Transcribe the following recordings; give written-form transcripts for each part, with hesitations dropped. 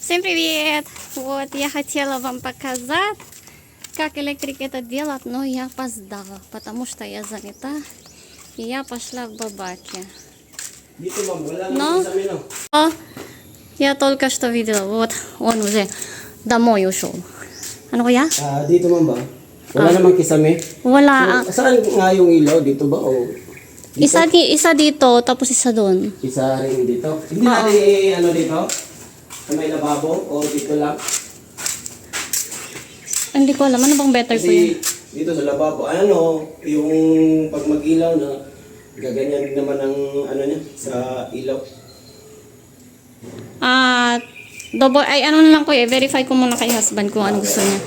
Всем привет! Вот, я хотела вам показать, как электрик это делает, но я опоздала, потому что я занята, и я пошла к бабаке. Но я только что видела, вот, он уже домой ушел. Ano kuya? Dito man ba? Wala namang kisame? Wala. So, saan nga yung ilaw? Dito ba? O dito? Isa dito, tapos isa doon. Isa rin dito? Hindi natin ano dito? Sa may lababo? O dito lang? Hindi ko alam, ano bang better ko yun? Kasi dito sa lababo, ano, yung pag mag-ilaw na gaganyan din naman ang ano niya sa ilaw. Double, ay ano na lang ko verify ko muna kay husband kung ano gusto niya.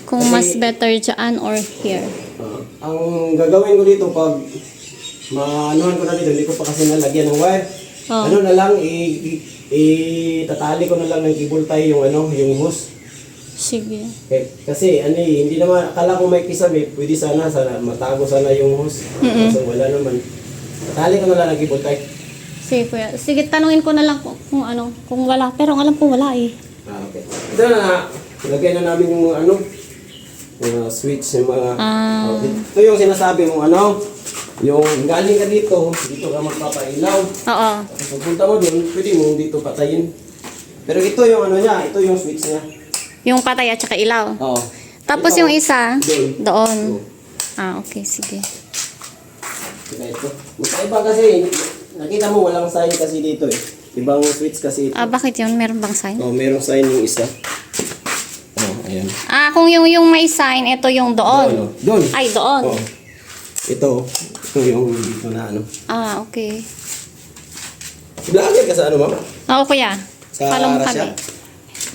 Kung mas better dyan or here. Ang gagawin ko dito pag maanuhan ko na dito, hindi ko pa kasi nalagyan ng wire. Ano na lang, itatali ko na lang ng cable tie yung ano, yung hose. Sige. Kasi ano hindi naman, akala ko may kisame, pwede sana matago sana yung hose. So wala naman. Tatali ko na lang ng cable tie. Sige kuya. Sige, tanungin ko na lang kung ano, kung wala. Pero ang alam ko wala eh. Okay. Ito na, lagyan na namin yung ano, yung switch, yung mga... Ito yung sinasabi mong ano, yung galing ka dito ka magpapailaw. Oo. Tapos pagpunta mo dun, pwede mo dito patayin. Pero ito yung ano niya, ito yung switch niya. Yung patay at saka ilaw. Oo. Tapos Ito, yung isa, doon. Ito. Okay, sige. Ito. Magkaiba kasi, nakita mo walang sign kasi dito eh. Ibang switch kasi ito. Bakit yun? Meron bang sign? Merong sign yung isa. Ayan. Kung yung may sign, ito yung doon. Doon. Ay, doon. Oo. Ito yung dito na ano. Okay. Vlogger ka sa ano, ma'am? Oo, kuya. Sa Follow mo Russia? kami.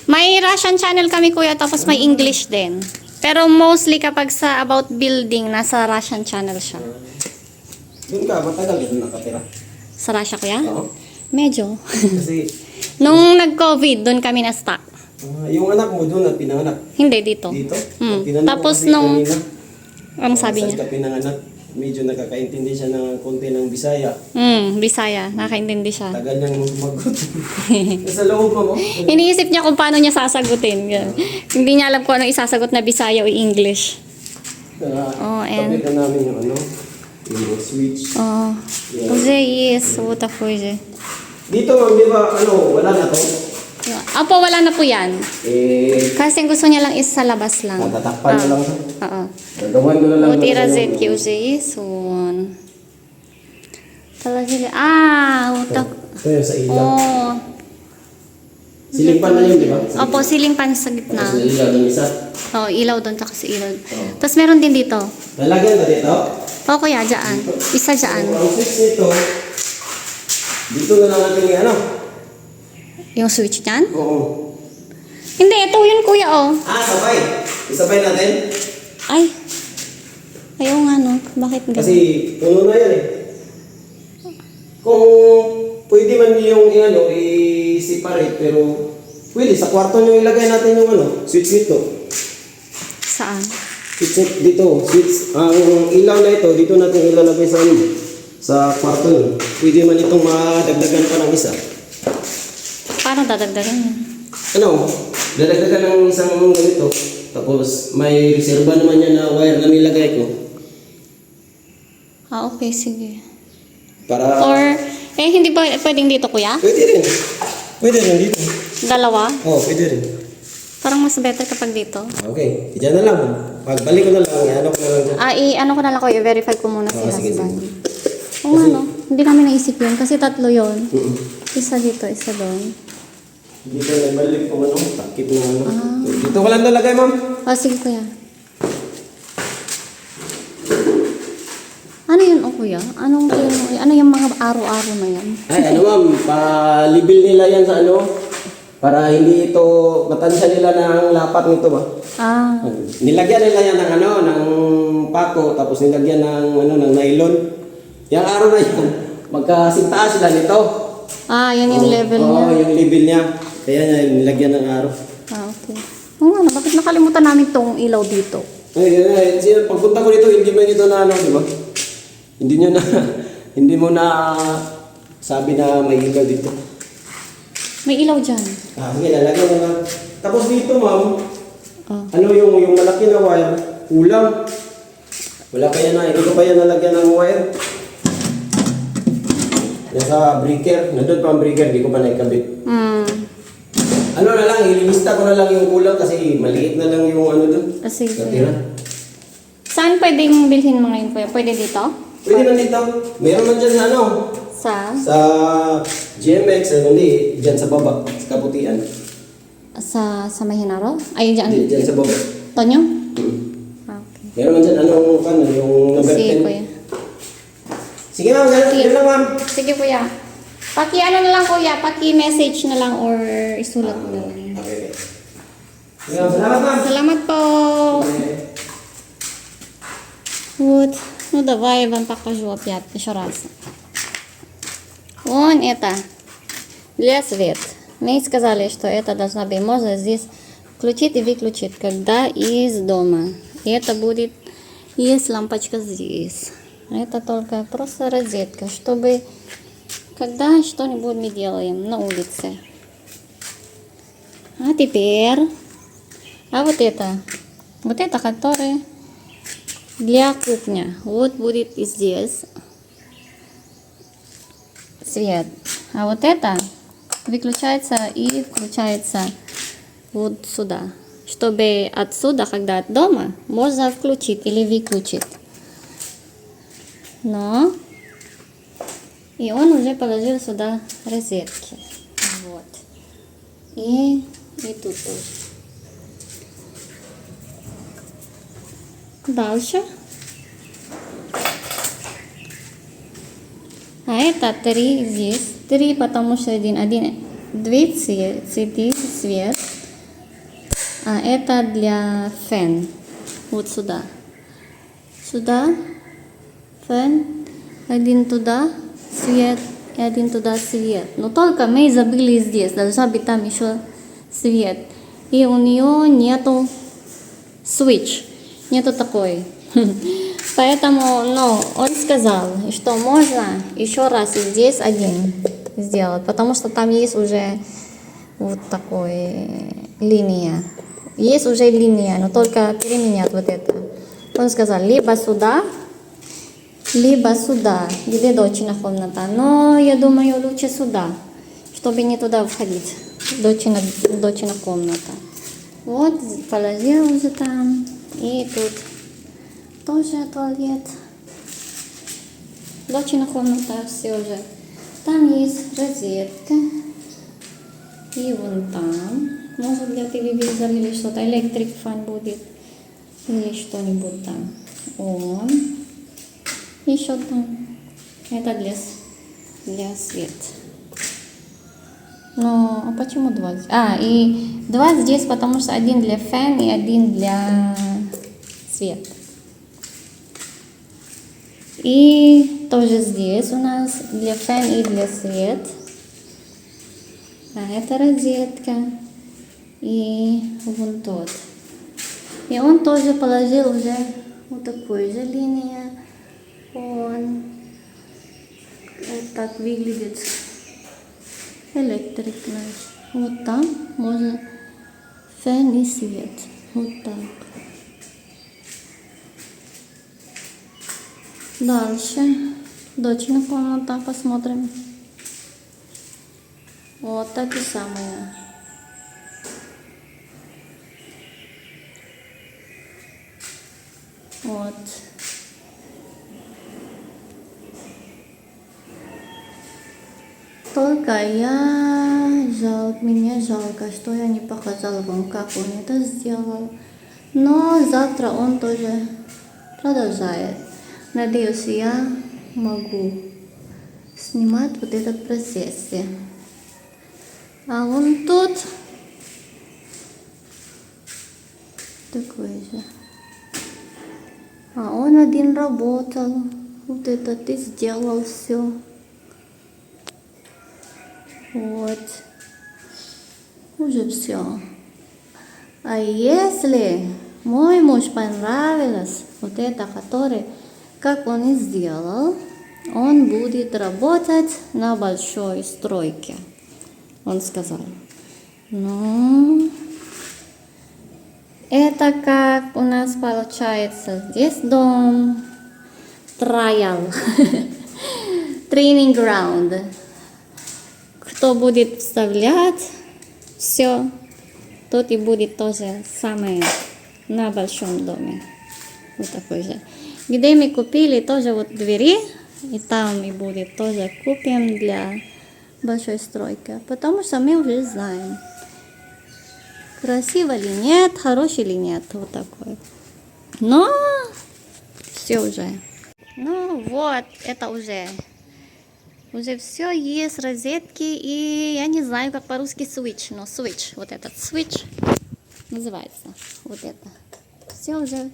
May Russian channel kami, kuya, tapos may English din. Pero mostly kapag sa about building, nasa Russian channel siya. Doon ka, matagal ka doon nakatira. Sa Russia, kuya? Oo. Medyo. Kasi, Nung nag-COVID, doon kami na-stuck. yung anak mo doon at pinanganak. Hindi, dito. Dito? Mm. Tinanong Tapos ko kasi nung- kanina, Ang sabi saan niya? ka pinanganak? Medyo nakakaintindi siya ng konti ng Bisaya. Bisaya. Nakaintindi siya. Tagal niyang sumagot. Nasa loob mo. Iniisip niya kung paano niya sasagutin. Yan. Hindi niya alam kung ano isasagot na Bisaya o English. Tabi ka namin yung ano, yung switch. Уже есть вот такой же. Dito ma'am, di ba, ano, wala na to? Apo, wala na po yan. Kasi gusto niya lang is sa labas lang. Tatakpan na lang to. Oo. Gagawin ko na lang. Вот и розетки уже есть. Вон. Положили. Вот так. Ito yung sa ilaw. О. Siling pan na yun, di ba? Opo, siling pan sa gitna. Tapos niligaw ng isa. Ilaw doon, tapos ilaw. Tapos meron din dito. Lalagyan na dito. Kuya, dyan. Isa dyan. Ang switch nito, dito na lang natin yung ano. Yung switch dyan? Oo. Hindi, ito yun kuya, Sabay. Isabay natin. Ay. Ayaw nga, no? Bakit ganun? Kasi puno na yan eh. Kung pwede man yung ano, i-separate, pero pwede, sa kwarto nyo ilagay natin yung ano, switch nito. Saan? Switch dito, switch. Ang ilaw na ito, dito natin ilalagay sa ano, sa kwarto nyo. Pwede man itong madagdagan pa ng isa. Paano dadagdagan yan? Ano, dadagdagan ng isang ganito. Tapos may reserva naman yan na wire na nilagay ko. Okay, sige. Para... Or, hindi ba pwedeng dito, kuya? Pwede rin. Pwede rin dito. Dalawa? Oo, pwede rin. Parang mas better kapag dito. Okay, diyan na lang. Pagbalik ko na lang, ano ko na lang dyan. Ano ko na lang ko, i-verify ko muna si sige, husband. Oo nga, no? Hindi kami naisip yun, kasi tatlo yun. Isa dito, isa doon. Dito na balik ko ano, takip na ano. Dito ko lang nalagay, ma'am. Sige, kuya. Ano yun, kuya? Ano yung mga araw-araw na yan? Ay, ano ma'am, palibil nila yan sa ano, para hindi ito, matansya nila ng lapat nito ba? Nilagyan nila yan ng ano, ng pako, tapos nilagyan ng ano, ng nylon. Yung araw na yan, magkasintaas sila nito. Yan yung level niya. Oo, yung level niya. Kaya nilagyan ng araw. Okay. Bakit nakalimutan namin tong ilaw dito? Pagpunta ko dito, hindi mo dito na ano, di ba? Hindi mo na sabi na may ilaw dito. May ilaw dyan. Sige, lalagyan mo lang. Tapos dito, ma'am, Oh. ano yung malaki na wire, kulang. Wala pa yan na, hindi ko pa yan nalagyan ng wire. Yan sa breaker, nandun pa ang breaker, hindi ko pa naikabit. Ano na lang, ililista ko na lang yung kulang kasi maliit na lang yung ano dun. Sige. Natira. Saan pwedeng bilhin mo ngayon, kuya? Pwede dito? Pwede man dito. Meron man dyan sa ano, Sa? sa GMX, hindi, dyan sa baba, sa Kaputian. Sa Mahinaro? Ay, dyan. Dyan sa baba. Tonyo? Mm. Okay. Meron man dyan, yung number 10. Sige, kuya. Sige ma'am, ganun lang ma'am. Sige, kuya. Paki-ano na lang, kuya. Paki-message na lang or isulat mo na lang. Okay. Sige ma'am, salamat ma'am. Salamat po. Вот. Ну, давай я вам покажу опять еще раз. Вон это. Для света. Мне сказали, что это должна быть. Можно здесь включить и выключить, когда из дома. И это будет... Есть лампочка здесь. Это только просто розетка, чтобы... Когда что-нибудь мы делаем на улице. А теперь... А вот это. Вот это, которое... Для кухни. Вот будет и здесь свет. А вот это выключается и включается вот сюда. Чтобы отсюда, когда от дома, можно включить или выключить. Но и он уже положил сюда розетки. Вот. И тут тоже. Дальше. А это 3 здесь. 3, потому что две цветы свет. А это для фен. Вот сюда. Сюда. Фен. Один туда свет. И один туда свет. Но только мы забыли здесь. Должна быть там еще свет. И у нее нету switch. Нету такой. Поэтому, он сказал, что можно еще раз здесь один сделать, потому что там есть уже вот такой линия. Есть уже линия, но только переменять вот это. Он сказал, либо сюда, где дочина комната. Но я думаю, лучше сюда, чтобы не туда входить. Дочина комната. Вот, положил уже там. И тут тоже туалет. Дочина комната, все же. Там есть розетка. И вон там. Может для телевизора или что-то. Электрик фан будет. Или что-нибудь там. Он. Еще там. Это для света. Но а почему 2? И 2 здесь, потому что один для фен и один для света. И тоже здесь у нас для фен и для свет. А это розетка. И вон тот. И он тоже положил уже вот такой же линия. Он вот так выглядит. Электрик наш. Вот там можно фен и свет. Вот так. Дальше. Дочная комната. Посмотрим. Вот так и самое. Вот. Только мне жалко, что я не показала вам, как он это сделал. Но завтра он тоже продолжает. Надеюсь, я могу снимать вот этот процесс. А вон тут такой же. А он один работал. Вот это ты сделал все. Вот. Уже все. А если мой муж понравилось вот это, который, как он и сделал, он будет работать на большой стройке. Он сказал. Ну, это как у нас получается. Здесь дом, trial, training ground. Кто будет вставлять все, тот и будет тоже самое на большом доме. Вот такой же. Где мы купили тоже вот двери, и там и будет тоже купим для большой стройки. Потому что мы уже знаем, красиво ли нет, хороший ли нет. Вот такой. Но все уже. Ну вот, это уже все есть, розетки, и я не знаю, как по-русски switch, но switch, вот этот switch называется, вот это. Все уже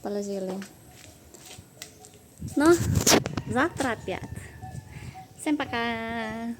положили. Но завтра опять. Всем пока!